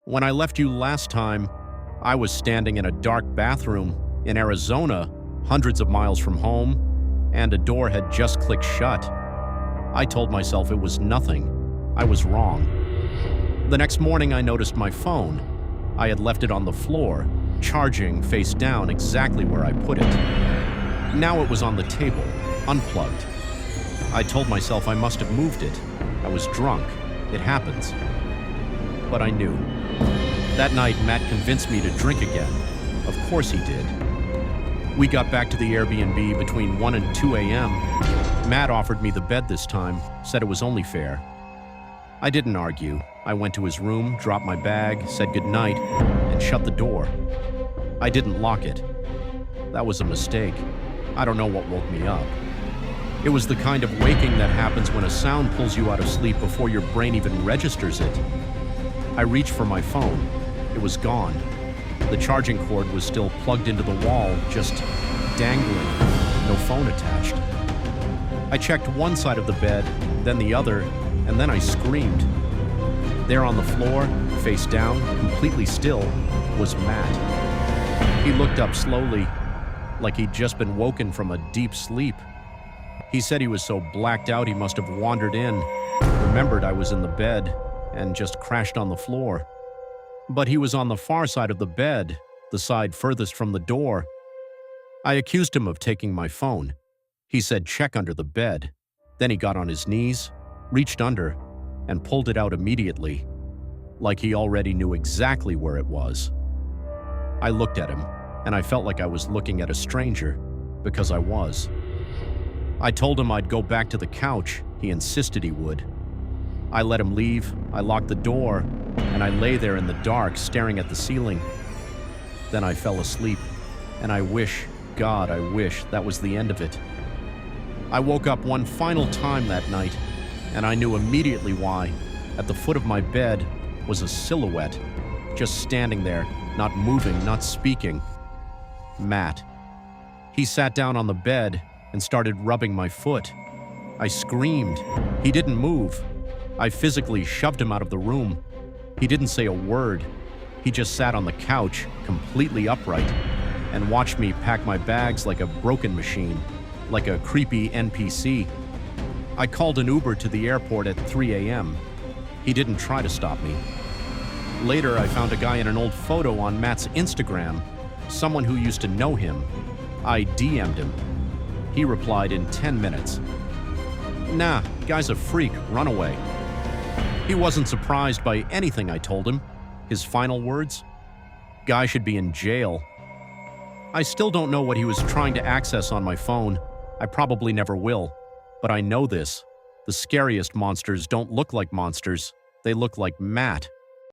When I left you last time, I was standing in a dark bathroom in Arizona, hundreds of miles from home, and a door had just clicked shut. I told myself it was nothing. I was wrong. The next morning, I noticed my phone. I had left it on the floor, charging face down exactly where I put it. Now it was on the table, unplugged. I told myself I must have moved it. I was drunk. It happens. But I knew. That night, Matt convinced me to drink again. Of course he did. We got back to the Airbnb between 1 and 2 a.m. Matt offered me the bed this time, said it was only fair. I didn't argue. I went to his room, dropped my bag, said goodnight, and shut the door. I didn't lock it. That was a mistake. I don't know what woke me up. It was the kind of waking that happens when a sound pulls you out of sleep before your brain even registers it. I reached for my phone. It was gone. The charging cord was still plugged into the wall, just dangling, no phone attached. I checked one side of the bed, then the other, and then I screamed. There on the floor, face down, completely still, was Matt. He looked up slowly, like he'd just been woken from a deep sleep. He said he was so blacked out he must have wandered in, remembered I was in the bed, and just crashed on the floor. But he was on the far side of the bed, the side furthest from the door. I accused him of taking my phone. He said check under the bed. Then he got on his knees, reached under, and pulled it out immediately, like he already knew exactly where it was. I looked at him, and I felt like I was looking at a stranger, because I was. I told him I'd go back to the couch. He insisted he would. I let him leave, I locked the door, and I lay there in the dark, staring at the ceiling. Then I fell asleep, and I wish, God, I wish that was the end of it. I woke up one final time that night, and I knew immediately why. At the foot of my bed was a silhouette, just standing there, not moving, not speaking. Matt. He sat down on the bed and started rubbing my foot. I screamed. He didn't move. I physically shoved him out of the room. He didn't say a word. He just sat on the couch, completely upright, and watched me pack my bags like a broken machine, like a creepy NPC. I called an Uber to the airport at 3 a.m. He didn't try to stop me. Later, I found a guy in an old photo on Matt's Instagram, someone who used to know him. I DM'd him. He replied in 10 minutes. Nah, guy's a freak, run away. He wasn't surprised by anything I told him. His final words? Guy should be in jail. I still don't know what he was trying to access on my phone. I probably never will. But I know this. The scariest monsters don't look like monsters. They look like Matt.